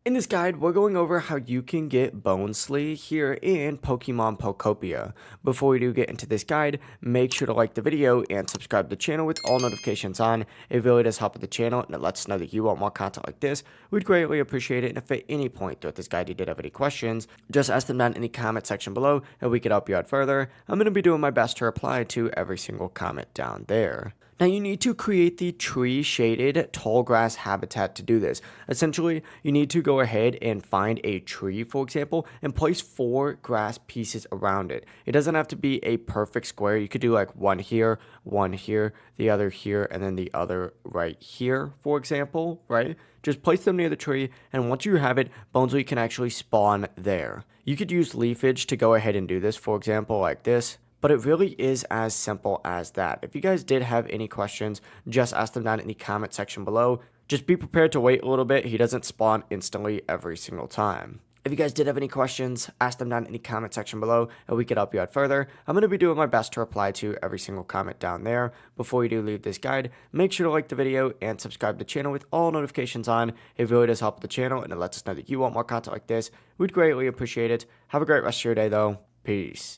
In this guide, we're going over how you can get Bonsly here in Pokemon Pokopia. Before we do get into this guide, make sure to like the video and subscribe to the channel with all notifications on. It really does help with the channel and it lets us know that you want more content like this. We'd greatly appreciate it, and if at any point throughout this guide you did have any questions, just ask them down in the comment section below and we could help you out further. I'm going to be doing my best to reply to every single comment down there. Now you need to create the tree shaded tall grass habitat to do this. Essentially, you need to go ahead and find a tree, for example, and place 4 grass pieces around it. It doesn't have to be a perfect square. You could do like one here, the other here, and then the other right here, for example, right? Just place them near the tree, and once you have it, Bonsly can actually spawn there. You could use leafage to go ahead and do this, for example, like this. But it really is as simple as that. If you guys did have any questions, just ask them down in the comment section below. Just be prepared to wait a little bit. He doesn't spawn instantly every single time. If you guys did have any questions, ask them down in the comment section below and we could help you out further. I'm going to be doing my best to reply to every single comment down there. Before you do leave this guide, make sure to like the video and subscribe to the channel with all notifications on. It really does help the channel and it lets us know that you want more content like this. We'd greatly appreciate it. Have a great rest of your day though. Peace.